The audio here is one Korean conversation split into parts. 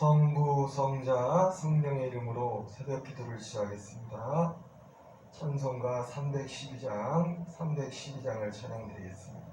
성부, 성자, 성령의 이름으로 새벽 기도를 시작하겠습니다. 찬송가 312장을 찬양드리겠습니다.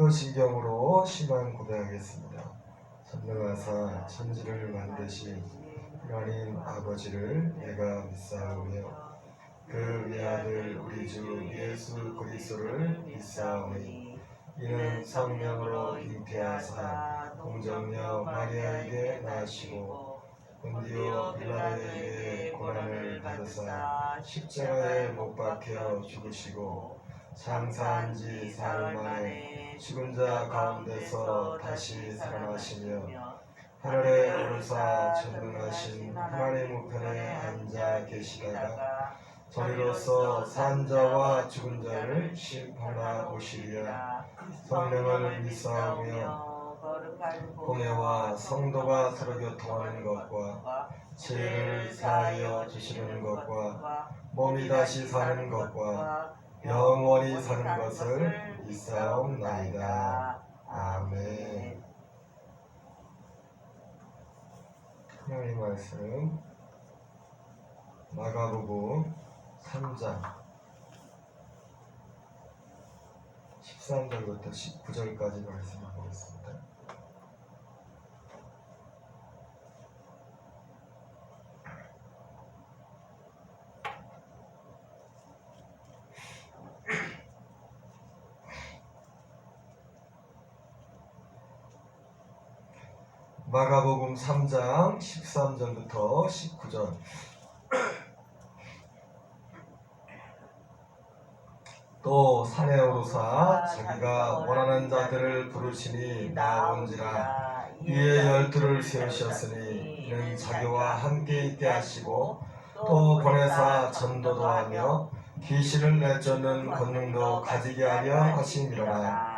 사도신경으로 신앙 고백하겠습니다. 전능하사 천지를 만드신 하나님 아버지를 내가 믿사오며 그 외아들 우리 주 예수 그리스도를 믿사오니 이는 성령으로 잉태하사 동정녀 마리아에게 나시고 본디오 빌라도에게 고난을 받으사 십자가에 못 박혀 죽으시고 장사한 지 사흘 만에 죽은 자 가운데서 다시 살아나시며 하늘에 오르사 전능하신 하나님 우편에 앉아 계시다가 저리로서 산 자와 죽은 자를 심판하 오시리라. 성령을 믿사오며 공예와 성도가 서로 교통하는 것과 죄를 사하여 주시는 것과 몸이 다시 사는 것과 영원히 사는 것을 믿사옵나이다. 아멘. 하나님의 말씀 마가복음 3장 13절부터 19절까지 말씀을 보겠습니다. 마가복음 3장 13절부터 19절. 또 산에 오르사 자기가 원하는 자들을 부르시니 나온지라. 이에 12를 세우셨으니 이는 자기와 함께 있게 하시고 또 보내사 전도도 하며 귀신을 내쫓는 권능도 가지게 하려 하심이로라.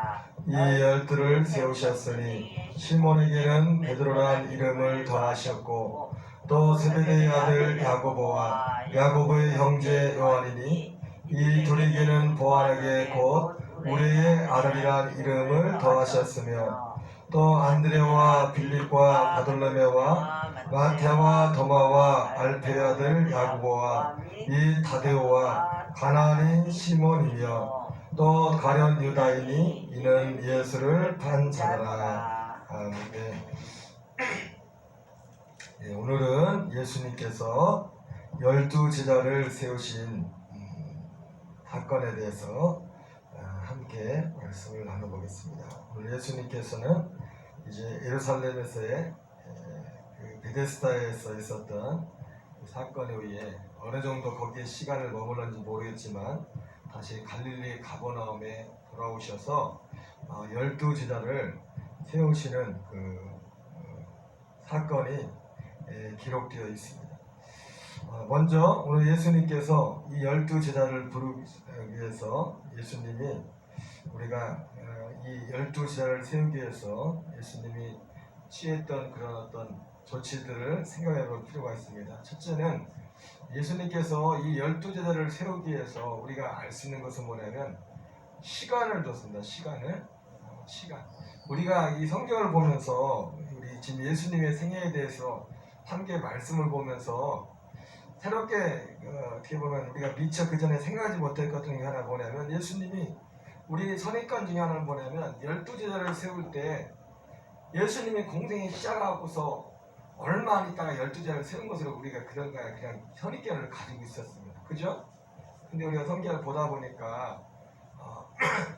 이 12를 세우셨으니 시몬에게는 베드로란 이름을 더하셨고 또 세베대의 아들 야고보와 야고보의 형제 요한이니 이 둘에게는 보아에게 곧 우리의 아들이란 이름을 더하셨으며 또 안드레와 빌립과 바돌로메와 마태와 도마와 알페의 아들 야고보와 이 다데오와 가나안인 시몬이며 또 가룟 유다이니 이는 예수를 판 자더라. 아멘. 오늘은 예수님께서 12제자를 세우신 사건에 대해서 함께 말씀을 나눠보겠습니다. 오늘 예수님께서는 이제 예루살렘에서의 그 베데스다에서 있었던 그 사건에 의해 어느 정도 거기에 시간을 머물렀는지 모르겠지만 다시 갈릴리 가버나움에 돌아오셔서 12제자를 세우시는 그 사건이 기록되어 있습니다. 먼저 오늘 예수님께서 이 12제자를 부르기 위해서 예수님이 우리가 이 12제자를 세우기 위해서 예수님이 취했던 그런 어떤 조치들을 생각해 볼 필요가 있습니다. 첫째는 예수님께서 이 12제자를 세우기 위해서 우리가 알 수 있는 것은 뭐냐면 시간을 뒀습니다. 시간. 우리가 이 성경을 보면서 우리 지금 예수님의 생애에 대해서 함께 말씀을 보면서 새롭게 어떻게 보면 우리가 미처 그 전에 생각하지 못할 것 중에 하나 뭐냐면 예수님이 우리 선입관 중에 하나는 뭐냐면 12제자를 세울 때 예수님이 공생이 시작하고서 얼마 안 있다가 12제자를 세운 것으로 우리가 그냥 선입견을 가지고 있었습니다. 그죠? 근데 우리가 성경을 보다 보니까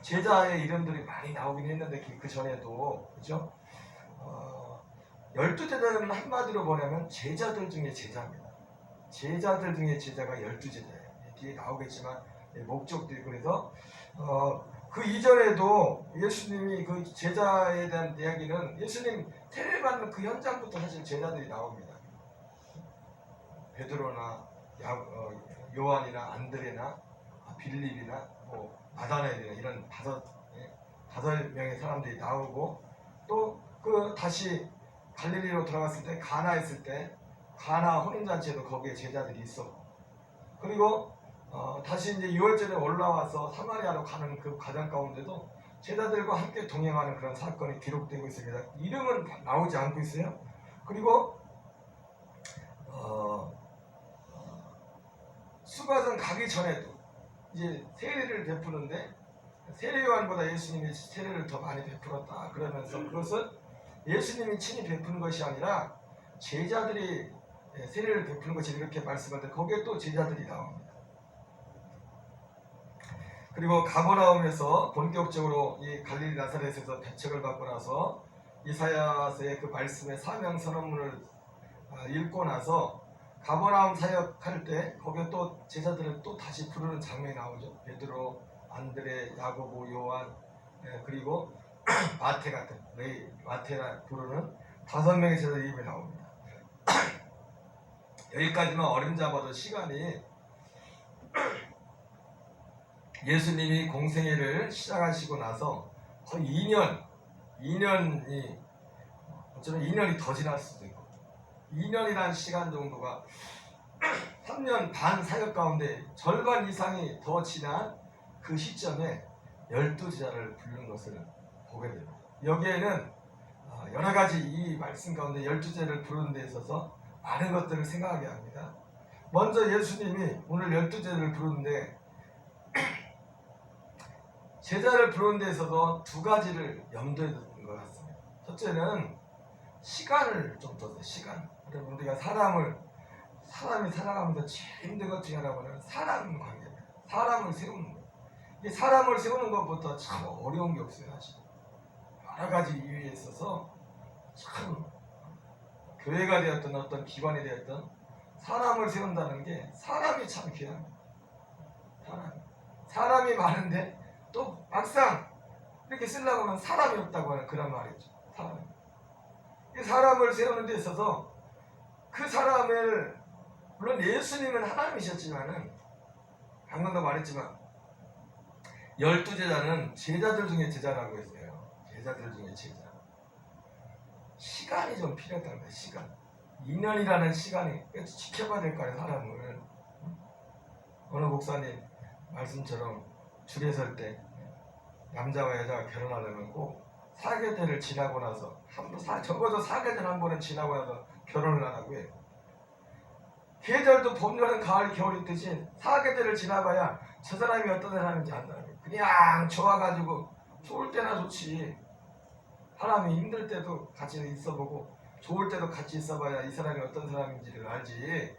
제자의 이름들이 많이 나오긴 했는데 그 전에도 그죠? 12제자는 한마디로 뭐냐면 제자들 중에 제자입니다. 제자들 중에 제자가 12제자예요. 뒤에 나오겠지만 목적도 있고 그래서 그 이전에도 예수님이 그 제자에 대한 이야기는 예수님 세례받는 그 현장부터 사실 제자들이 나옵니다. 베드로나 요한이나 안드레나 빌립이나 나다나엘이나 이런 다섯 명의 사람들이 나오고 또 그 다시 갈릴리로 들어갔을 때 가나 있을 때 가나 혼인잔치에도 거기에 제자들이 있었고 그리고 다시 이제 6월절에 올라와서 사마리아로 가는 그 과정 가운데도 제자들과 함께 동행하는 그런 사건이 기록되고 있습니다. 이름은 나오지 않고 있어요. 그리고 수가성 가기 전에도 이제 세례를 베푸는데 세례 요한보다 예수님이 세례를 더 많이 베풀었다 그러면서 그것은 예수님이 친히 베푸는 것이 아니라 제자들이 세례를 베푸는 것이 이렇게 말씀할 때 거기에 또 제자들이 나옵니다. 그리고 가버나움에서 본격적으로 이 갈릴리 나사렛에서 배척을 받고 나서 이사야서의 그 말씀의 사명 선언문을 읽고 나서 가버나움 사역할 때 거기에 또 제자들을 또 다시 부르는 장면이 나오죠. 베드로, 안드레, 야고보, 요한 그리고 마태 같은 마태라 부르는 5명의 제자들 이름이 나옵니다. 여기까지만 어림잡아도 시간이 예수님이 공생애를 시작하시고 나서 거의 2년이 어쩌면 2년이 더 지날 수도 있고 2년이라는 시간 정도가 3년 반 사역 가운데 절반 이상이 더 지난 그 시점에 12제자를 부른 것을 보게 됩니다. 여기에는 여러 가지 이 말씀 가운데 12제자를 부르는 데 있어서 많은 것들을 생각하게 합니다. 먼저 예수님이 오늘 12제자를 부르는데 제자를 부르는 데 있어서 두 가지를 염두에 두는 것 같습니다. 첫째는 시간을 좀 뒀어요. 시간. 여러분 우리가 사람이 살아가면서 제일 힘든 것 중에 하나는 사람 관계입니다. 사람을 세우는 것. 이 사람을 세우는 것부터 참 어려운 게 없어요. 사실. 여러 가지 이유에 있어서 참 교회가 되었든 어떤 기관이 되었든 사람을 세운다는 게 사람이 참 귀합니다. 사람이 많은데 또 막상 이렇게 쓰려고 하면 사람이 없다고 하는 그런 말이죠. 이 사람을 세우는 데 있어서 그 사람을 물론 예수님은 하나님이셨지만은 방금도 말했지만 12제자는 제자들 중에 제자라고 했어요. 제자들 중에 제자. 시간이 좀 필요했다는 거예요. 시간. 2년이라는 시간이 지켜봐야 될 거 아니에요. 사람을. 어느 목사님 말씀처럼 줄에 설 때 남자와 여자가 결혼하려면 꼭 사계절을 지나고 나서 적어도 사계절 한 번은 지나고 나서 결혼을 하라고 해요. 계절도 봄, 여름, 가을, 겨울 있듯이 사계절을 지나봐야 저 사람이 어떤 사람인지 안다는 거예요. 그냥 좋아가지고 좋을 때나 좋지 사람이 힘들 때도 같이 있어보고 좋을 때도 같이 있어봐야 이 사람이 어떤 사람인지를 알지.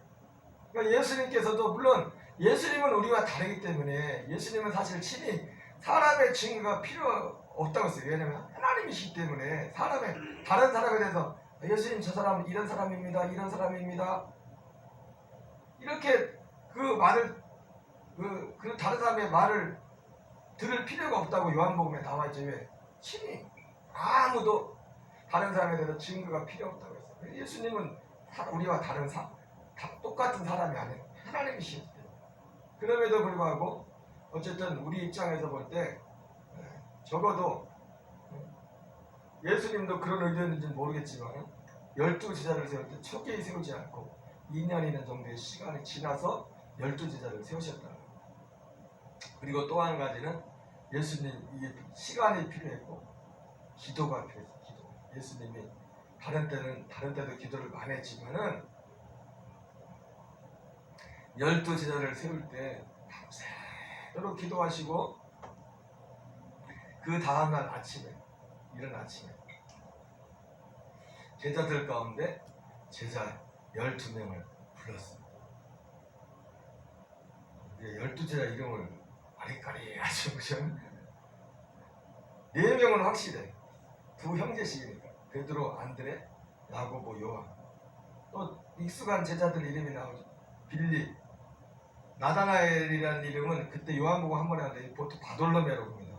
그러니까 예수님께서도 물론 예수님은 우리와 다르기 때문에 예수님은 사실 친히 사람의 증거가 필요 없다고 했어요. 왜냐하면 하나님이시기 때문에 다른 사람에 대해서 예수님 저 사람은 이런 사람입니다. 이런 사람입니다. 이렇게 그 말을 그 다른 사람의 말을 들을 필요가 없다고 요한복음에 나와 있죠. 왜? 친히 아무도 다른 사람에 대해서 증거가 필요 없다고 했어요. 예수님은 우리와 똑같은 사람이 아니에요. 하나님이시기 때문에. 그럼에도 불구하고 어쨌든 우리 입장에서 볼 때 적어도 예수님도 그런 의도였는지는 모르겠지만 12제자를 세울 때 초기에 세우지 않고 2년이나 정도의 시간이 지나서 12제자를 세우셨다. 그리고 또 한 가지는 예수님 이게 시간이 필요했고 기도가 필요했어요. 기도. 예수님이 다른 때도 기도를 많이 했지만은 12제자를 세울 때 밤새도록 기도하시고 그 다음날 아침에 이른 아침에 제자들 가운데 제자 12명을 불렀습니다. 12제자 이름을 아리까리 하시고 4명은 확실해. 두 형제씩이니까 베드로, 안드레, 야고보, 요한. 또 익숙한 제자들 이름이 나오죠. 빌립, 나다나엘이라는 이름은 그때 요한복음 한 번에 하는데 보통 바돌로메라고 합니다.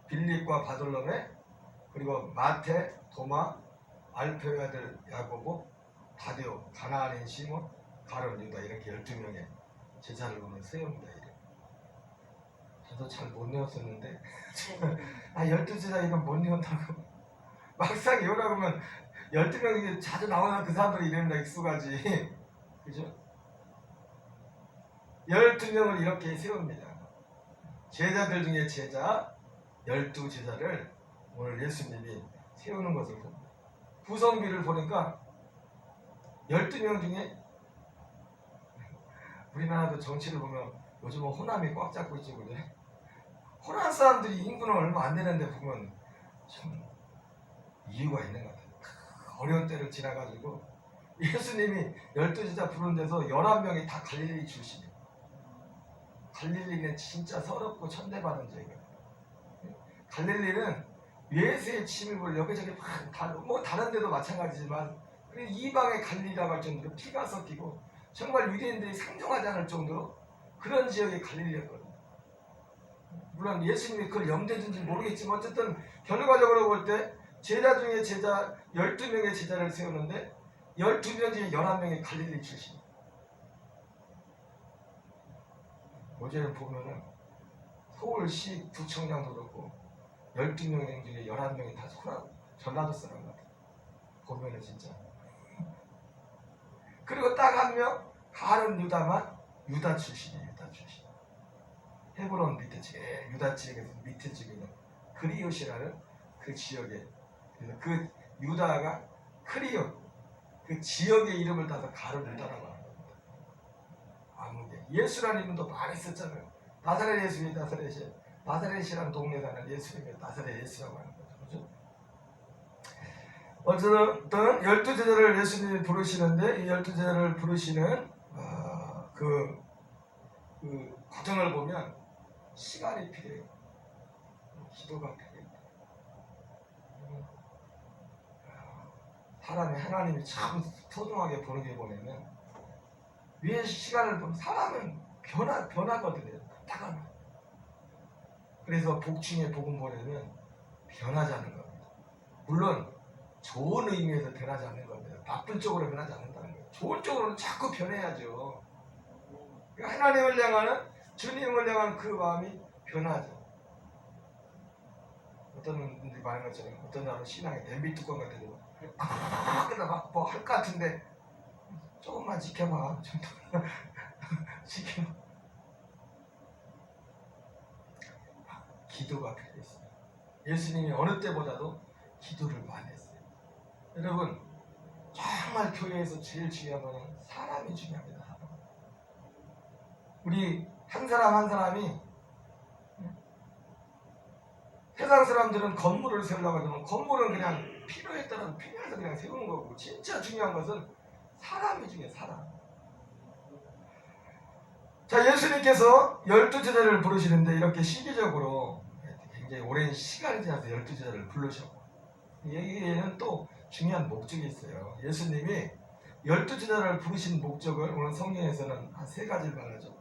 빌립과 바돌로메, 그리고 마태, 도마, 알페의 아들 야고보, 다데오, 가나안인 시몬, 가룟, 유다 이렇게 12명의 제자를 오늘 세웁니다. 저도 잘 못 외웠었는데 12제자 이름 못 외운다고 막상 외우라고 하면 12명이 자주 나오는 그 사람들 이름이나 익숙하지. 그죠? 12명을 이렇게 세웁니다. 제자들 중에 제자 12제자를 오늘 예수님이 세우는 것을 봅니다. 구성비를 보니까 12명 중에 우리나라도 정치를 보면 요즘은 호남이 꽉 잡고 있지. 그래? 호남 사람들이 인구는 얼마 안 되는데 보면 참 이유가 있는 것 같아요. 어려운 때를 지나가지고 예수님이 12제자 부른 데서 11명이 다 갈릴리 출신이에요. 갈릴리는 진짜 서럽고 천대받은 지역이에요. 갈릴리는 예수의 침입을 여기저기 뭐 다른 데도 마찬가지지만 이방의 갈릴리라고 할 정도로 피가 섞이고 정말 유대인들이 상종하지 않을 정도로 그런 지역이 갈릴리였거든요. 물론 예수님이 그걸 염두에 둔지 모르겠지만 어쨌든 결과적으로 볼 때 제자 중에 제자 12명의 제자를 세우는데 12명 중에 11명이 갈릴리 출신이에요. 어제는 보면은 서울시 구청장도 그렇고 12명 중에 11명이 다 전라도 사람 같아요. 보면은 진짜. 그리고 딱 한 명 가룟 유다만 유다 출신이에요. 유다 출신. 헤브론 밑에 지역에 유다 지역에서 밑에 지역에 그리옷이라는 그 지역에 그래서 그 유다가 크리옷 그 지역의 이름을 따서 가룟 유다라고 하는 겁니다. 아무게 예수라는 이름도 많이 썼잖아요. 나사렛 예수님이 나사렛이라는 동네에 사는 예수님이 나사렛 예수라고 하는 거죠. 그렇죠? 어쨌든 12제자를 예수님이 부르시는데 이 12제자를 부르시는 그 과정을 보면 시간이 필요해요. 기도가 필요해요. 사람이 하나님이 참 소중하게 보는 게 뭐냐면 위에 시간을 보면 사람은 변하거든요. 딱하면. 그래서 복중에 복음 보내면 변하지 않는 겁니다. 물론 좋은 의미에서 변하지 않는 겁니다. 나쁜 쪽으로 변하지 않는다는 거예요. 좋은 쪽으로는 자꾸 변해야죠. 하나님을 향하는 주님을 향한 그 마음이 변하죠. 어떤 분들이 말하는 것처럼 어떤 사람은 신앙이 냄비 뚜껑 같아도 뭐 할 것 같은데 조금만 지켜봐. 지켜봐. 기도가 필요했어요. 예수님이 어느 때보다도 기도를 많이 했어요. 여러분 정말 교회에서 제일 중요한 것은 사람이 중요합니다. 우리 한 사람 한 사람이 세상 사람들은 건물을 세우려고 하면 건물은 그냥 필요에 따른 필요해서 그냥 세우는 거고, 진짜 중요한 것은 사람이 중요해. 사람. 자, 예수님께서 12제자를 부르시는데 이렇게 시기적으로 굉장히 오랜 시간이 지나서 12제자를 부르셨고, 여기에는 또 중요한 목적이 있어요. 예수님이 12제자를 부르신 목적을 오늘 성경에서는 한 3가지를 말하죠.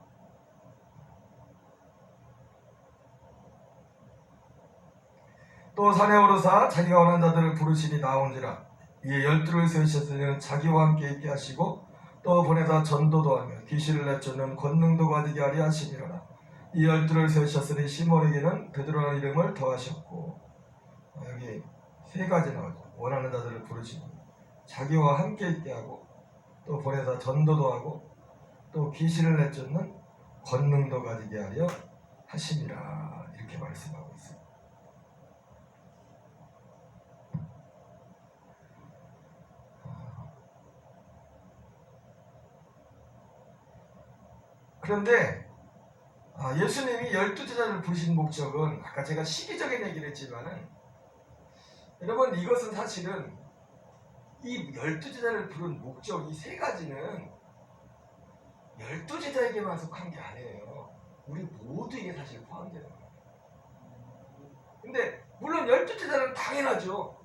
또 산에 오르사 자기가 원하는 자들을 부르시니 나온지라. 이에 12를 세우셨으니 자기와 함께 있게 하시고 또 보내다 전도도 하며 귀신을 내쫓는 권능도 가지게 하려 하시니라. 이 12를 세우셨으니 시몬에게는 베드로라는 이름을 더하셨고, 여기 3가지 나오죠. 원하는 자들을 부르시니 자기와 함께 있게 하고 또 보내다 전도도 하고 또 귀신을 내쫓는 권능도 가지게 하려 하심이라, 이렇게 말씀하고 있습니다. 그런데 예수님이 12제자를 부르신 목적은, 아까 제가 시기적인 얘기를 했지만은, 여러분, 이것은 사실은 이 12제자를 부른 목적, 이 3가지는 12제자에게만 속한 게 아니에요. 우리 모두에게 사실 포함되는 거예요. 근데 물론 12제자는 당연하죠.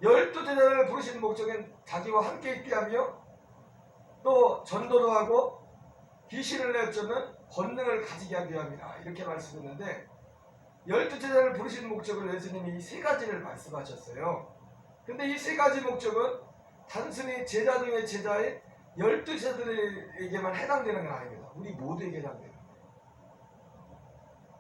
12제자를 부르신 목적은 자기와 함께 있게 하며 또 전도도 하고 귀신을 내쫓는 권능을 가지게 하기 위함이라, 이렇게 말씀했는데, 12제자를 부르신 목적을 예수님이 이 3가지를 말씀하셨어요. 근데 이 3가지 목적은 단순히 제자 중에 제자의 12제자들에게만 해당되는 건 아닙니다. 우리 모두에게 해당되는 거예요.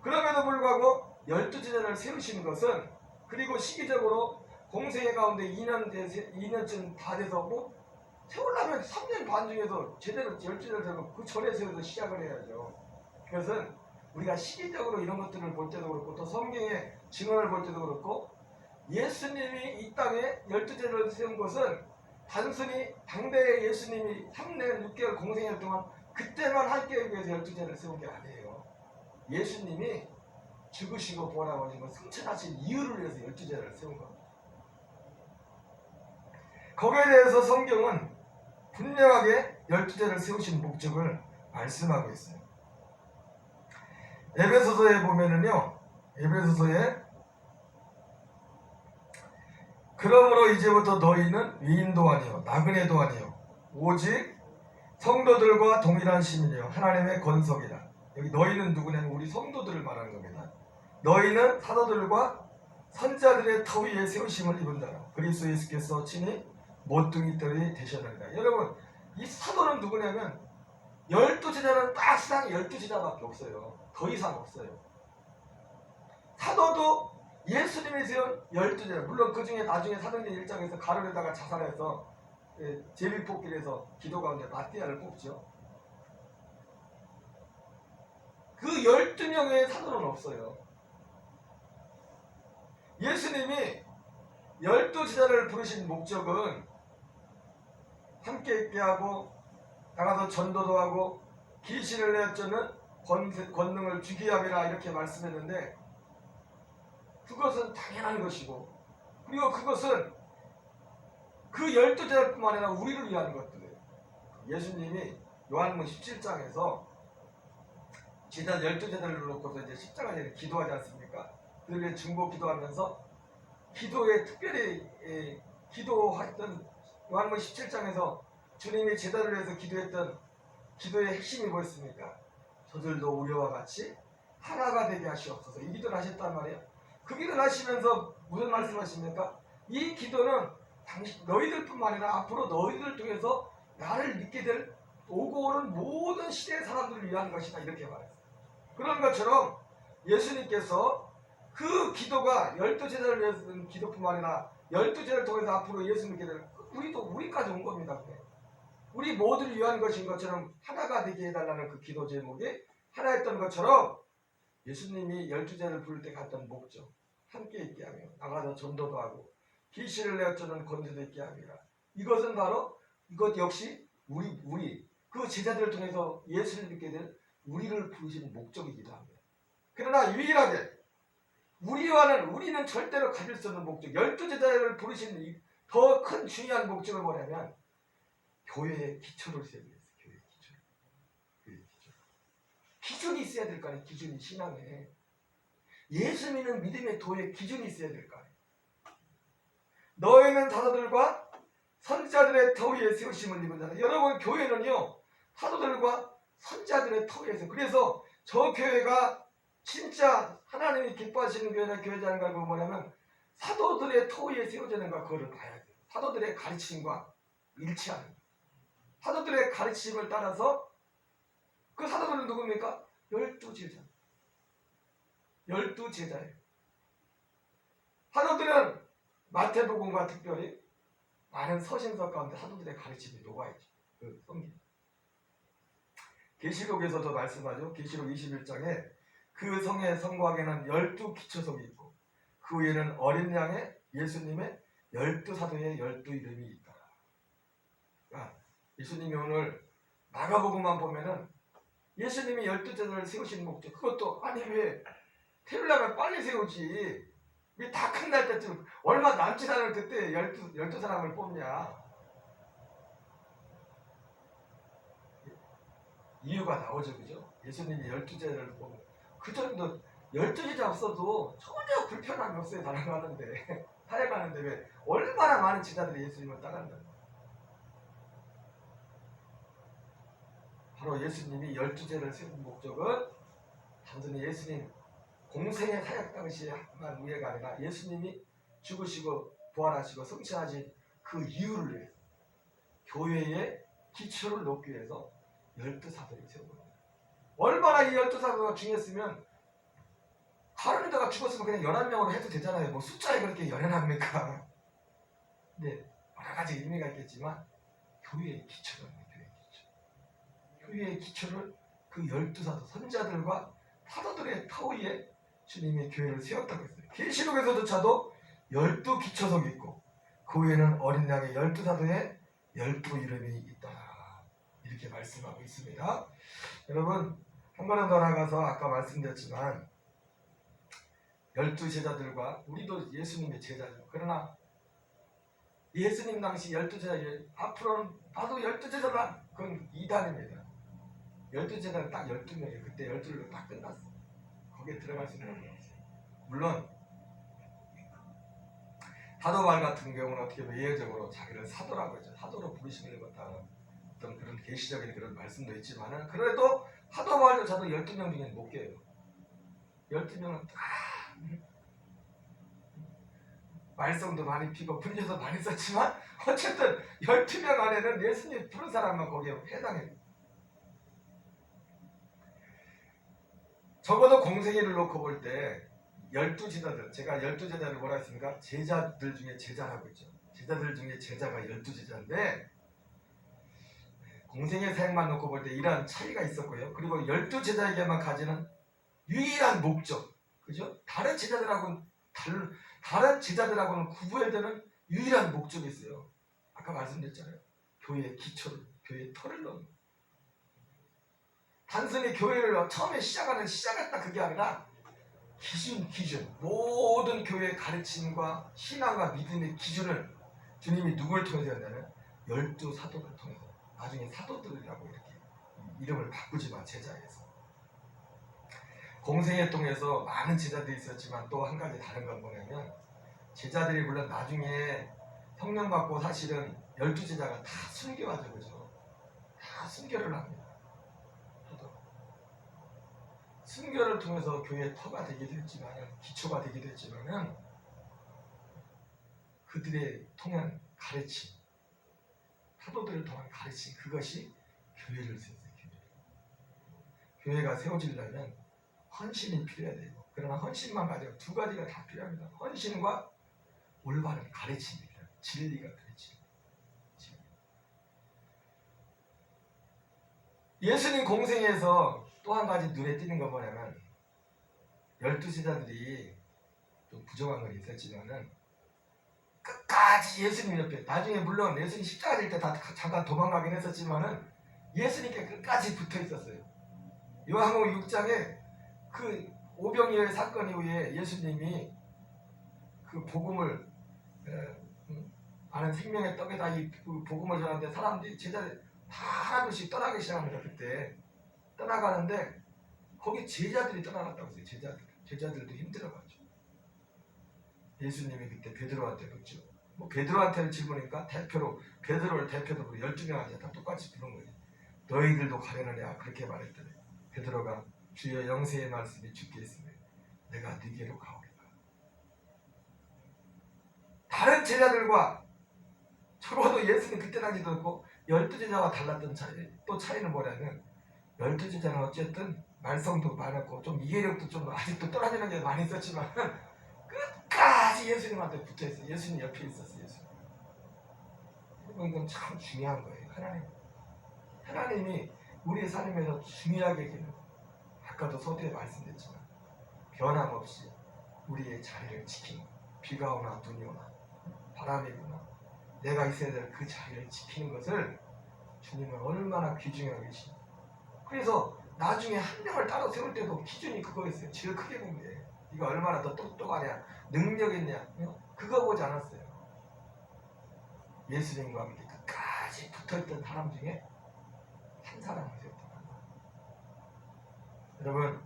그럼에도 불구하고 12제자를 세우시는 것은, 그리고 시기적으로 공생애 가운데 2년쯤 다 돼서 세우려면 3년 반 중에서 제대로 12제자를 세우고 그 전에 세워서 시작을 해야죠. 그것은 우리가 시기적으로 이런 것들을 볼 때도 그렇고 또 성경의 증언을 볼 때도 그렇고, 예수님이 이 땅에 12제자를 세운 것은 단순히 당대에 예수님이 3년 6개월 공생애 동안 그때만 함께 위해서 12제자를 세운 게 아니에요. 예수님이 죽으시고 부활하시고 승천하신 이유를 위해서 12제자를 세운 겁니다. 거기에 대해서 성경은 분명하게 12제자를 세우신 목적을 말씀하고 있어요. 에베소서에 보면은요, 에베소서에 그러므로 이제부터 너희는 위인도 아니요 나그네도 아니요 오직 성도들과 동일한 시민이요 하나님의 권속이다. 여기 너희는 누구냐면 우리 성도들을 말하는 겁니다. 너희는 사도들과 선지자들의 터 위에 세우심을 입은 자라. 그리스도 예수께서 친히 모퉁이돌이 되셨느니라. 여러분, 이 사도는 누구냐면 12제자는 딱상 12제자밖에 없어요. 더 이상 없어요. 사도도 예수님이 세운 12제자, 물론 그 중에 나중에 사도행전 1장에서 가룟에다가 자살해서 제비뽑기에서 기도 가운데 마띠아를 뽑죠. 그 12명의 사도는 없어요. 예수님이 12제자를 부르신 목적은 함께 있게 하고 나가서 전도도 하고 귀신을 내쫓는 권능을 주게 함이라, 이렇게 말씀했는데, 그것은 당연한 것이고, 그리고 그것은 그 12제자뿐만 아니라 우리를 위한 것들이에요. 예수님이 요한복음 17장에서 제자 12제자를 놓고서 이제 십자가에 기도하지 않습니까? 그들 위해 중보 기도하면서 기도에 특별히 기도했던 요한복음 17장에서 주님이 제자를 위해서 기도했던 기도의 핵심이 뭐였습니까? 저들도 우리와 같이 하나가 되게 하시옵소서, 이 기도를 하셨단 말이에요. 그 기도를 하시면서 무슨 말씀하십니까? 이 기도는 너희들뿐만 아니라 앞으로 너희들을 통해서 나를 믿게 될 오고 오는 모든 시대의 사람들을 위한 것이다, 이렇게 말했어요. 그런 것처럼 예수님께서 그 기도가 12제자를 위해서 기도뿐만 아니라 12제자를 통해서 앞으로 예수 믿게 될 우리까지 온 겁니다. 우리 모두를 위한 것인 것처럼 하나가 되게 해달라는 그 기도 제목이 하나였던 것처럼, 예수님이 12제자를 부를 때 갔던 목적, 함께 있게 하며 나가서 전도도 하고 귀신을 내쫓는 권세도 있게 함이라. 이것은 바로 이것 역시 우리 그 제자들을 통해서 예수를 믿게 될 우리를 부르시는 목적이기도 합니다. 그러나 유일하게 우리는 절대로 가질 수 없는 목적, 12제자를 부르신 더 큰 중요한 목적을 뭐냐면 교회의 기초를 세우기 위해서. 교회의 기초. 교회의 기초. 기준이 있어야 될 거 아니에요. 기준이 신앙에. 예수 믿는 믿음의 도의 기준이 있어야 될 거 아니에요. 너희는 사도들과 선지자들의 터 위에 세우심을 입은 자다. 여러분, 교회는요 사도들과 선지자들의 터 위에서, 그래서 저 교회가 진짜 하나님이 기뻐하시는 교회라는 걸 뭐냐면 사도들의 터 위에 세워지는가, 그거를 봐야 돼요. 사도들의 가르침과 일치하는 거예요. 사도들의 가르침을 따라서, 그 사도들은 누굽니까? 12제자. 12제자예요. 사도들은 마태복음과 특별히 많은 서신서 가운데 사도들의 가르침이 녹아있죠. 그 성경. 계시록에서도 말씀하죠. 계시록 21장에 그 성의 성곽에는 12기초석이 있고 그 위에는 어린 양의 예수님의 12사도의 12이름이 있다. 그러니까 예수님이 오늘 마가복음만 보면은 예수님이 12제자를 세우신 목적, 그것도 아니 왜 태우려면 빨리 세우지, 왜 다 끝날 때쯤 얼마 남지 않을 그때 12사람을 뽑냐. 이유가 나오죠. 그죠? 예수님이 12제자를 뽑고 그 정도 12제자 없어도 전혀 불편함이 없어요. 살아가는데 살아가는데 왜 얼마나 많은 제자들이 예수님을 따랐는가. 바로 예수님이 12제자를 세운 목적은 단순히 예수님 공생의 사역 당시에만 위해가 아니라 예수님이 죽으시고 부활하시고 성취하신 그 이유를 위해서, 교회의 기초를 놓기 위해서 12사도를 세운 겁니다. 얼마나 이 12사도가 중요했으면 다른 데가 죽었으면 그냥 11명으로 해도 되잖아요. 뭐 숫자에 그렇게 연연합니까? 근데 여러 가지 의미가 있겠지만 교회의 기초는 교회의 기초. 교회의 기초를 그 12사도 선지자들과 사도들의 터 위에 주님의 교회를 세웠다고 했어요. 계시록에서조차도 12기초석이 있고 그 위에는 어린 양의 12사도의 12이름이 있다. 이렇게 말씀하고 있습니다. 여러분, 한 걸음 더 나가서 아까 말씀드렸지만 12제자들과 우리도 예수님의 제자죠. 그러나 예수님 당시 12제자, 앞으로는 나도 12제자다. 그건 이단입니다. 12제자는 딱 12명이에요. 그때 12로 딱 끝났어. 거기에 들어갈 수 있는 게 없어요. 물론 사도바울 같은 경우는 어떻게 보면 예외적으로 자기를 사도라고 했죠. 사도로 부르시는 것 같다. 어떤 그런 계시적인 그런 말씀도 있지만은 그래도 사도바울도 저도 12명 중에 못 껴요. 12명은 다 말썽도 많이 피고 분녀도 많이 썼지만 어쨌든 12명 안에는 예수님 부른 사람만 거기에 해당해요. 적어도 공생애를 놓고 볼 때 12제자들, 제가 12제자를 뭐라 했습니까? 제자들 중에 제자라고 했죠. 제자들 중에 제자가 12제자인데 공생애 사역만 놓고 볼 때 이러한 차이가 있었고요. 그리고 12제자에게만 가지는 유일한 목적, 그죠? 다른 제자들하고는 구분되는 유일한 목적이 있어요. 아까 말씀드렸잖아요. 교회의 기초를, 교회의 터를 넣는. 단순히 교회를 처음에 시작했다 그게 아니라 기준, 모든 교회의 가르침과 신앙과 믿음의 기준을 주님이 누굴 통해서 한다면 12사도를 통해서, 나중에 사도들이라고 이렇게 이름을 바꾸지만 제자에서 공생애 통해서 많은 제자들이 있었지만 또 한 가지 다른 건 뭐냐면 제자들이 물론 나중에 성령 받고 사실은 12제자가 다 순교하죠. 그죠? 다 순교를 합니다. 순교를 통해서 교회의 터가 되기도 했지만, 기초가 되기도 했지만은 그들의 통한 가르침, 사도들을 통한 가르침, 그것이 교회를 세웠어요. 교회가 세워지려면 헌신이 필요해야 되고, 그러나 헌신만 가지고 두 가지가 다 필요합니다. 헌신과 올바른 가르침입니다. 진리가 가르침. 예수님 공생에서 또 한 가지 눈에 띄는 거 뭐냐면 12제자들이 좀 부정한 건 있었지만은 끝까지 예수님 옆에, 나중에 물론 예수님 십자가 질 때 다 잠깐 도망가긴 했었지만은 예수님께 끝까지 붙어 있었어요. 요한복음 6장에 그 오병이어의 사건 이후에 예수님이 그 복음을 아는 생명의 떡에다 이 복음을 전하는데 사람들이 제자들 다 하나둘씩 떠나기 시작합니다. 그때 떠나가는데 거기 제자들이 떠나갔다고 했어요. 제자들도 힘들어가지고 예수님이 그때 베드로한테 묻죠. 뭐 베드로한테는 질문이니까 베드로를 대표로 12명한테 다 똑같이 부른 거예요. 너희들도 가려느냐 그렇게 말했더니 베드로가 주여 영세의 말씀이 주께 있으면 내가 네게로 가오리라. 다른 제자들과 적어도 예수님 그때 당시도 그렇고 12제자와 달랐던 차이는 뭐냐면 12제자는 어쨌든 말썽도 많았고 좀 이해력도 좀 아직도 떨어지는 게 많이 있었지만 끝까지 예수님한테 붙어있어요. 예수님 옆에 있었어요. 예수님. 이건 참 중요한 거예요. 하나님이 우리의 삶에서 중요하게 기는 아까도 서두에 말씀드렸지만 변함없이 우리의 자리를 지키는 비가 오나 눈이 오나 바람이 부나 내가 있어야 될 그 자리를 지키는 것을 주님은 얼마나 귀중하게 계십니까. 그래서 나중에 한 명을 따로 세울 때도 기준이 그거였어요. 제일 크게 본 게 네가 얼마나 더 똑똑하냐 능력 있냐 그거 보지 않았어요. 예수님과 함께 끝까지 붙어있던 사람 중에 한 사람을 세웠던 거예요. 여러분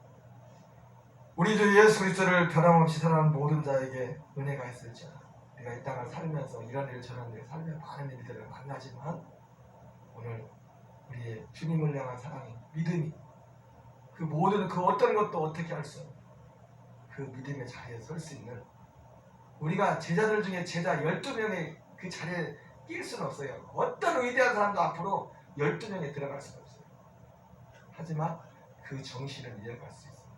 우리 주 예수 그리스도를 변함없이 사랑하는 모든 자에게 은혜가 있을지어다. 우리가 이 땅을 살면서 이런 일을 전하는 데 살면 많은 일들을 만나지만 오늘 우리의 주님을 향한 사랑이 믿음이 그 모든 그 어떤 것도 어떻게 할 수 없는 그 믿음의 자리에 설 수 있는 우리가 제자들 중에 제자 12명의 그 자리에 낄 수는 없어요. 어떤 위대한 사람도 앞으로 12명에 들어갈 수는 없어요. 하지만 그 정신을 이어갈 수 있습니다.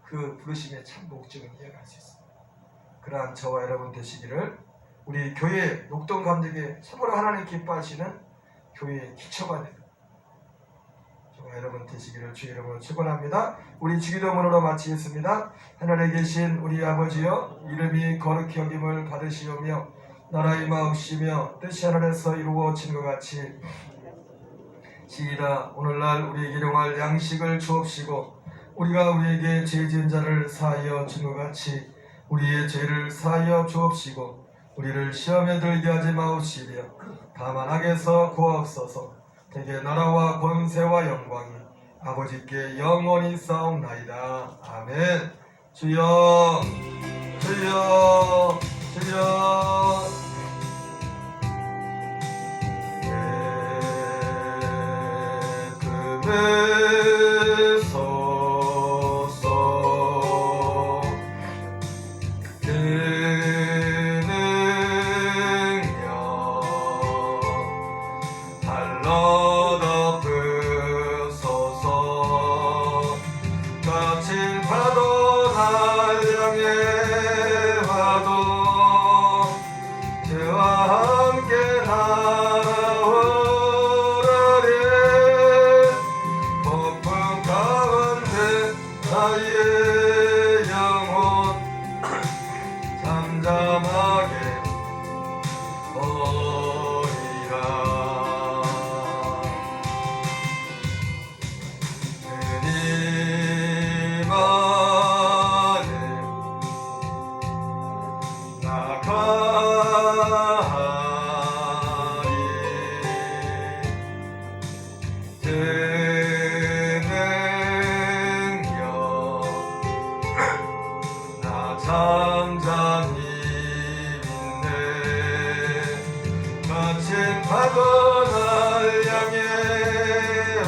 그 부르심의 참 목적을 이어갈 수 있습니다. 그러한 저와 여러분 되시기를 우리 교회 녹동 감독에 참으로 하나님 기뻐하시는 교회의 기초가 되는 저와 여러분 되시기를 주의 이름으로 축원합니다. 우리 주기도문으로 마치겠습니다. 하늘에 계신 우리 아버지여 이름이 거룩히 여김을 받으시오며 나라의 마옵시며 뜻이 하늘에서 이루어진 것 같이 시이다 오늘날 우리에게 일용할 양식을 주옵시고 우리가 우리에게 죄 지은 자를 사하여 준 것 같이 우리의 죄를 사하여 주옵시고 우리를 시험에 들게 하지 마옵시며 다만 악에서 구하옵소서. 대개 나라와 권세와 영광이 아버지께 영원히 싸움나이다. 아멘. 주여 주여 주여 금에서서 그 능력 달러 덮으소서. 거친 파도 날 향해 와도 주와 함께 날아오르리. 폭풍 가운데 나의 영혼 잠잠하게 보리라. 주님 안에 나가리. 주 능력 나 잠잠히 믿네. 거친 파도 날 향해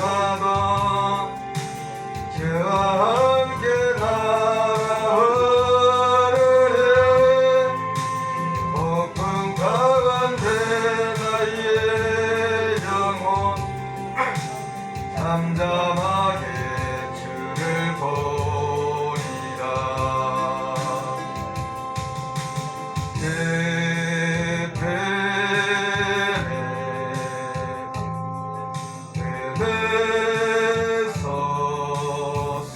와도 주와 함께 날아오르리. 폭풍 가운데 나의 영혼 잠잠하게 주를 보리라. 그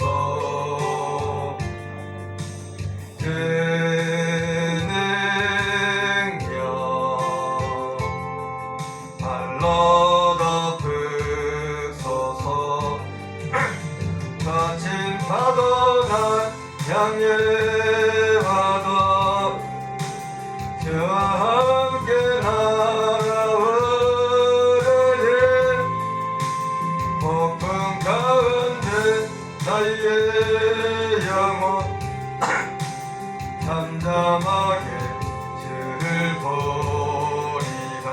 금에서서 그 능력 발로 덮으소서. 거친 파도 양예와도 저와 함께 날아오르니 폭풍 가운데 나의 영혼 잠잠하게 주를 보리라.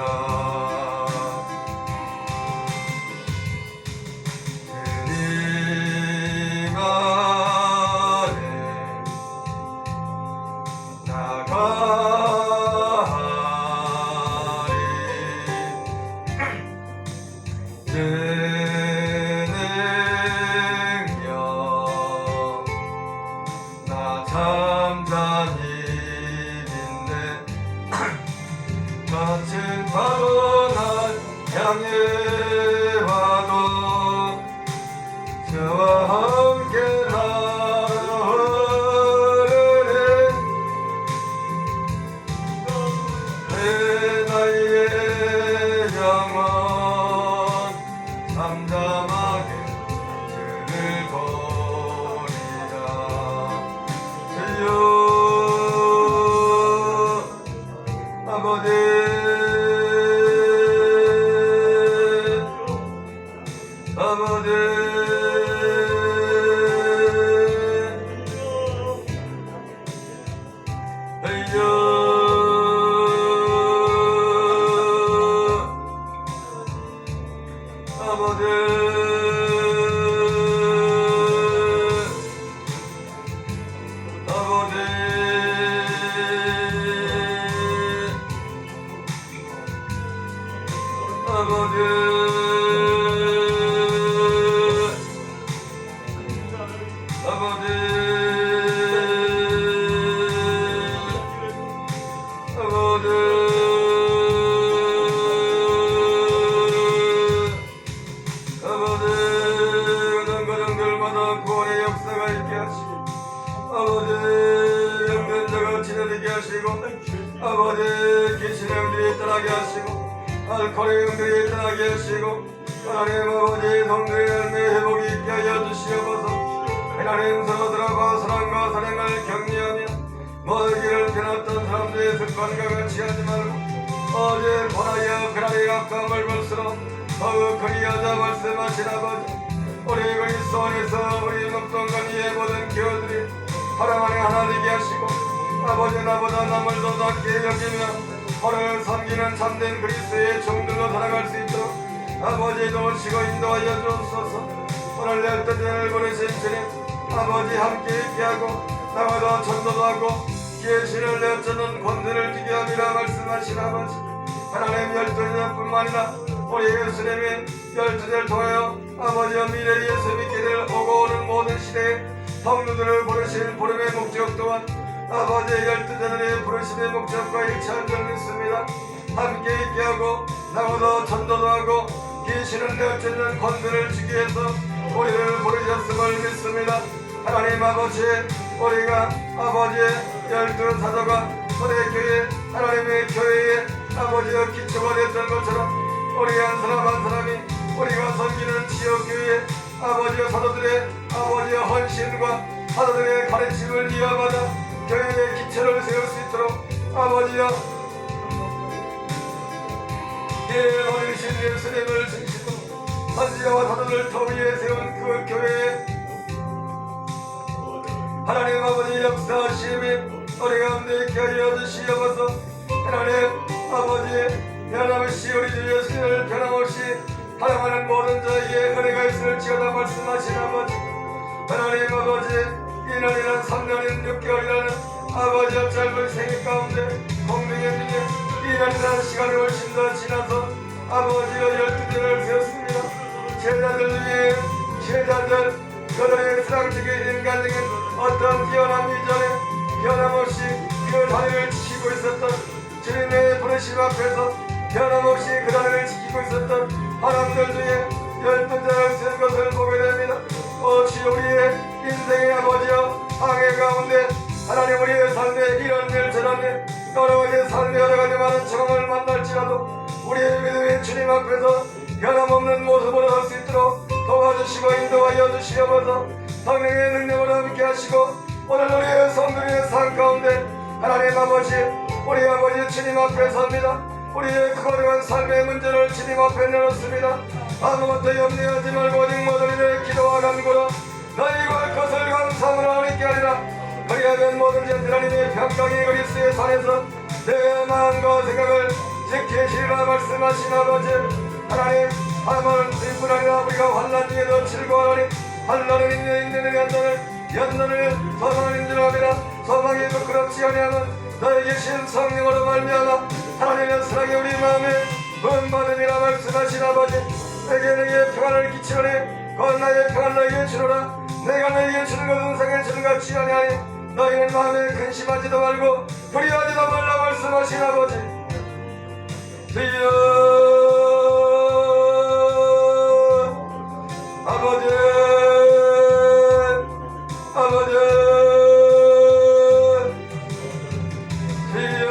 주님 안에 나가리. 주 능력 나 잠잠히 믿네. 같은 바로 날 향해 와도 저와 함께 날아오르네. 내 나의 영혼 잠잠하게 주를 보리라. 주여 아버지 아버지 주여 아버지 아버지 아버지 아버지 아버지 아버지 가정 가정들마다 구원의 역사가 있게 하시고 아버지 병든 자가 치료되게 하시고 아버지 귀신의 영들이 떠나게 하시고 알코올의 영들이 떠나게 하시고 하나님 아버지 성도의 열매 회복이 있게 하여 주시옵소서. 하나님 서로들하고 사랑과 사랑을 격려하며 모든 길을 변했던 사람들의 습관과 같이 하지 말고 어제 보나여 그날의 가까움을 볼수록 더욱 그리하자 말씀하신 아버지, 우리 그리스도 안에서 우리 목동관리의 모든 기호들이 하나님 안에 하나 되게 하시고 아버지 나보다 남을 더 작게 여기며 너를 섬기는 참된 그리스도의 종들로 살아갈 수 있도록 아버지 도우시고 인도하여 주옵소서. 오늘 열두전을 보내신 주님 아버지 함께 있게 하고 나와도 전도도 하고 계시를 내쫓는 권세를 주게 함이라 말씀하신 아버지, 하나님 열두전뿐만 아니라 우리 예수님이 열두전을 통하여 아버지와 미래 예수 믿게 될 오고 오는 모든 시대에 성도들을 부르신 부름의 목적 또한 아버지 열두전의 부르심의 목적과 일치한 줄 믿습니다. 함께 있게 하고 나와도 전도도 하고 계시를 내쫓는 권세를 주기 위해서 우리를 부르셨음을 믿습니다. 하나님 아버지, 우리가 아버지의 열두 사도가 우리 교회 하나님의 교회에 아버지의 기초가 됐던 것처럼 우리 한 사람 한 사람이 우리가 섬기는 지역교회 아버지의 사도들의 아버지의 헌신과 사도들의 가르침을 이어받아 교회의 기초를 세울 수 있도록 아버지여 어리신 예수님을 중심으로 선지자와 사도들 터 위에 세운 그 교회에 하나님 아버지 역사하심이 우리 가운데 있게 하여 주시옵소서. 하나님 아버지 변함없이 우리 주 예수님을 변함없이 사랑하는 모든 자에게 은혜가 있을지어다 말씀하신 아버지, 하나님 아버지 이년이란 3년인 6개월이라는 아버지의 짧은 생애 가운데 공동의 중에 이년이라는 시간이 훨씬 더 지나서 아버지의 12전을 세웠습니다. 제자들 중에 제자들 그들의 수상적인 인간적인 어떤 뛰어난 이전에 변함없이 그 자리를 지키고 있었던 주님의 부르심 앞에서 변함없이 그 자리를 지키고 있었던 사람들 중에 12자를 쓴 것을 보게 됩니다. 주여 우리의 인생의 아버지여 항해 가운데 하나님 우리의 삶에 이런 일 저런 일 여러 가지 삶의 여러 가지 많은 경험을 만날지라도 우리의 믿음의 주님 앞에서 변함없는 모습으로 할 수 있도록 도와주시고 인도하여 주시옵소서. 성령의 능력으로 함께 하시고 오늘 우리의 성도의 삶 가운데 하나님 아버지, 우리 아버지 주님 앞에 섭니다. 우리의 거룩한 삶의 문제를 주님 앞에 내놓습니다. 아무것도 염려하지 말고 오직 모든 일에 기도와 간구로 너희가 것을 감사함으로 하나님께 하리라. 그리하면 모든 자들 하나님의 평강이 그리스도의 산에서 내 마음과 생각을 지키시리라 말씀하신 아버지 하나님, 다만 이뿐 아니라 우리가 환난 중에도 즐거워하니 환난은 인내는 연단을 소망인 줄 압니다. 소망이 부끄럽지 아니하면 너에게 신 성령으로 말미암아 하나님의 사랑이 우리 마음에 구원받음이라 말씀하신 아버지, 내게 평안을 끼치노니 곧 나의 평안 너에게 주노라. 내가 너에게 주는 것은 세상에 주는 것 같지 아니하니 너희는 마음에 근심하지도 말고 두려워하지도 말라 말씀하신 아버지, 주여 아버지, 아버지, 주여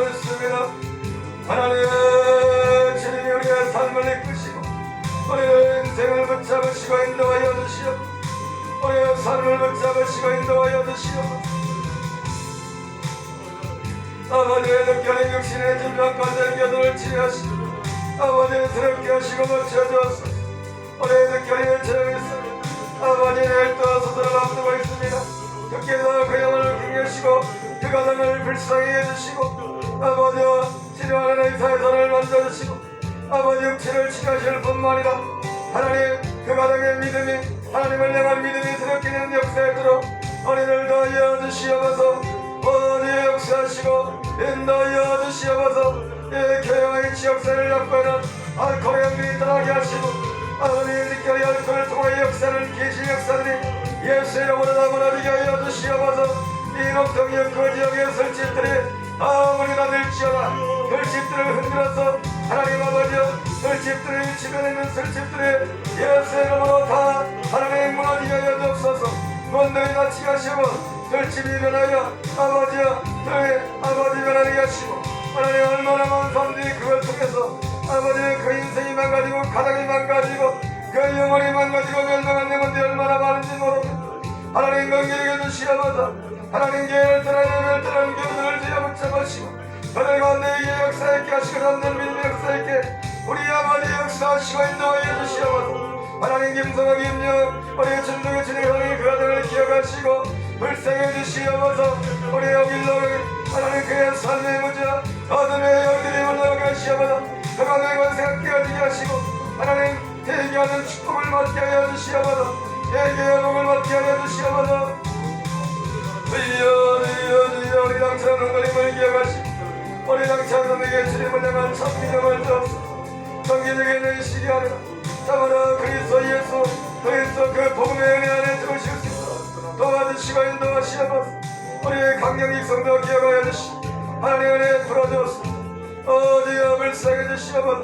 믿습니다. 하나님 주님이 우리의 삶을 이끄시고 우리의 인생을 붙잡으시고 인도하여 주시오. 우리의 삶을 붙잡으시고 인도하여 주시오. 아버지의 득결의 육신의 질병까지 겨들을 치유하시고 아버지의 드럽게 하시고 고쳐주옵소서. 우리의 득결의 죄를 있습니다. 아버지 내일 또 수술을 앞두고 있습니다. 주께서 그 영혼을 긍휼하시고 그 가정을 불쌍히 해주시고 아버지와 치료하는 의사의 손을 만져주시고 아버지 육체를 치료하실 뿐만 아니라 하나님 그 가정의 믿음이 하나님을 향한 믿음이 드럽게 되는 역사에 들어 우리를 더하여 주시옵소서. 어디에 역사하시고 인도하여 주시옵소서. 이 교회와의 지역사를 약고하는 알코올의 연민이 떠나게 하시고 아버지 특별히 알코올을 통하여 역사는 계시 역사들이 예수의 이름으로 다 무너지게 하여 주시옵소서. 이 녹동역 그 지역의 설집들이 아무리 나들지어다 설집들을 흔들어서 하나님 아버지여 설집들의 주변에 있는 설집들이 예수의 이름으로 다 하나님 무너지게 하여 주옵소서. 원들이 다치게 하시고 설집이 변하여 아버지여 너희 아버지 변하게 하시고 하나님 얼마나 많은 사람들이 그걸 통해서 아버지 그 인생이 망가지고 가정이 망가지고 그 영혼이 망가지고 멸망한 영혼들이 얼마나 많은지 모릅니다. 하나님 긍휼히 주시옵소서. 하나님 교회를 떠나는 교회들을 지어붙여보시고 그들 가운데 이 역사있게 하시고 남는 믿음의 역사있게 우리 아버지 역사하시고 인도하여 주시옵소서. 하나님 김성하기 임령 우리 전동의 주님 하나님 그 아들을 기억하시고 불쌍해 주시옵소서. 우리 여길로 하나님 그의 삶의 무지와 어둠의 영들이 물러가게 하시옵소서. 그가 권세가 하게 하시고 하나님 대기하는 축복을 받게 하여 주시옵소서. 대기의 복을 받게 하여 주시옵소서. 주여 우리 당찬 흥거림을 기억하시고 우리 당찬 선에게 주님을 향한 참민형을 주옵소서. 정기적인 의식이 아니라 참으로 그리스도 예수 그리스도 그 복음의 은혜 안에 들어오실 수 있어 도와주시고 인도하시옵소서. 우리의 강경 익성도 기억하여 주시고 하나님 은혜 풀어주옵소서. 어디여 불쌍해 주시옵소서.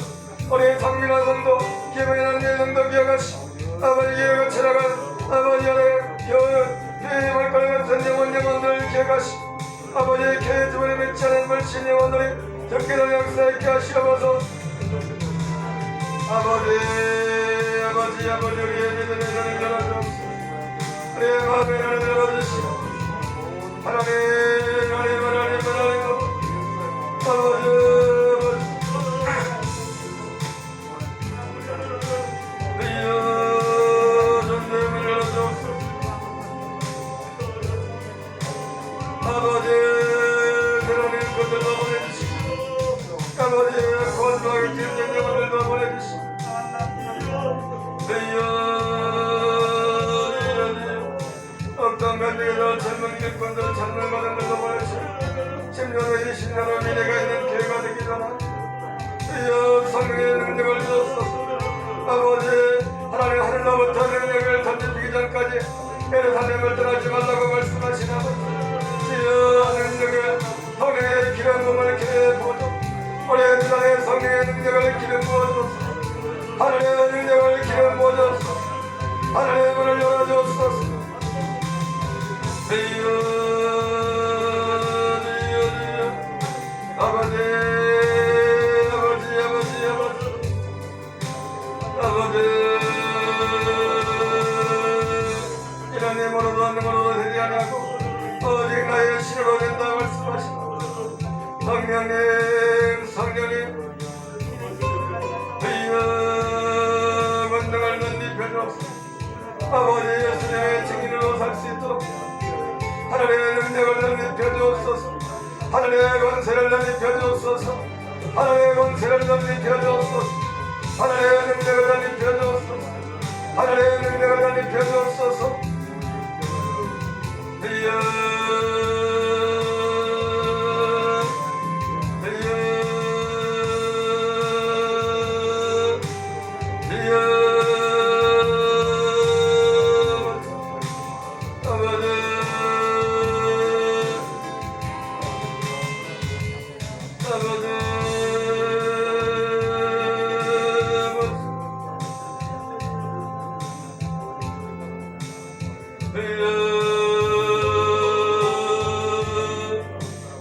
우리의 장민한 성도 기억하는 내 성도 기억하시고 아버지 기억을 찾아간 아버지 안에 교회 말과를 같은 영혼들 기억하시고 아버지의 교회 주변에 맺지 않은 물씬 영혼들이 적게도 역사있게 하시옵소서. 아버지 우리의 믿음의 눈을 열어주옵소서. 우리의 마음의 눈을 열어주시고 하나님 아버지 주여 전쟁을 열어주옵소서. 아버지 하나님 그들도 보내주시고 아버지 고통하게 힘든 영혼들도 보내주시고 어떤 면역에서 젊은 길꾼들 젊은 과정들도 보내주시고 심령의 20년의 미래가 있는 교회가 되기 전에 성령의 능력을 주옵소서. 아버지 하나님 하늘로부터 능력을 던져주기 전까지 예루살렘을 떠나지 말라고 말씀하신 아버지 능력을 성령의 기름 부음을 기대해 보죠. 우리의 주단의 성령의 능력을 기름 부어주옵소서. 하늘의 능력을 기름 부어주옵소서. 하늘의 문을 열어주옵소서. 아버지 이런 힘으로도 안 힘으로도 성령님 성령님 주여 권능을 덧입혀주옵소서. 아버지 예수님의 증인으로 살 수 있도록 하나님의 능력을 덧입혀주옵소서. 하나님의 권세를 덧입혀주옵소서. 하나님의 권세를 덧입혀주옵소서. 하나님의 능력을 덧입혀주옵소서. 하나님의 능력을 덧입혀주옵소서. 주여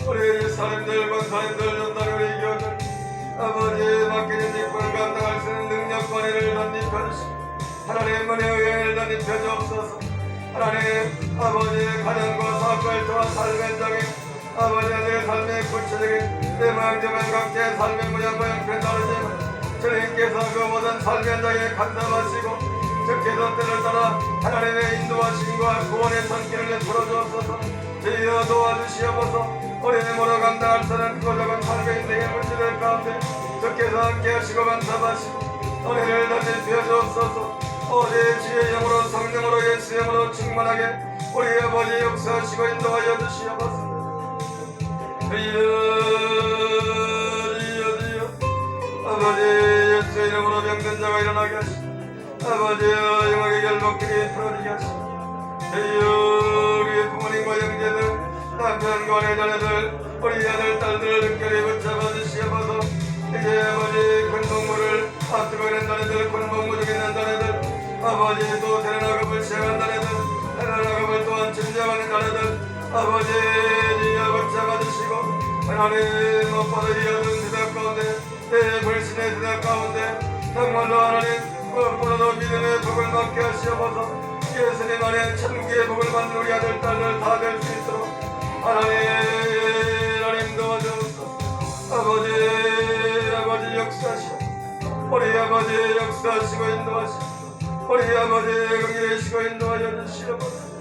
우리 사람들 권사님들 전달 우리 교들 아버지 맡기는 직분을 감당할 수 있는 능력 권위를 덧입혀주시고 하나님의 은혜의 은혜를 덧입혀주옵소서. 하나님 아버지의 가정과 사업을 통한 삶의 적인 아버지의 삶의 구체적인 내 모양적인 각자의 삶의 모양과 형편 다르지만 주님께서 그 모든 삶의 적에 감사하시고 주께서 때를 따라 하나님의 인도하심과 구원의 손길을 내풀어 주옵소서. 주여 도와주시옵소서. 우리의 모두 감당할 수 있는 크고 작은 삶의 인생의 문제들 가운데 주께서 함께하시고 감사하시고 은혜를 덧입혀 주옵소서. 오직 주의 영으로 성령으로 예수의 영으로 충만하게 우리 아버지 역사하시고 인도하여 주시옵소서. 주여 아버지 예수의 이름으로 병든 자가 일어나게 하시고 아버지여 영광의 결박들이 풀어지게 하시고 주여 우리의 부모님과 형제들 남편과 내 자녀들 우리 아들 딸들을 특별히 붙잡아 주시옵소서. 이제 아버지 큰 동물을 앞두고 있는 자녀들 큰 동물 중에 있는 자녀들 아버지 또 데려나갑을 시행한 자녀들 데려나갑을 또한 짐작하는 자녀들 아버지 주여 붙잡아 주시고 하나님 무엇보다 이 어두운 세대 가운데 내 불신의 세대 가운데 정말로 하나님 무엇보다도 믿음의 복을 받게 하시옵소서. 예수님 안에 천국의 복을 받는 우리 아들 딸들 다 될 수 있도록 하나님 도와주옵소서. 아버지 역사하시고 우리 아버지 역사하시고 인도하시고 우리 아버지 긍휼하시고 인도하여 주시옵소서.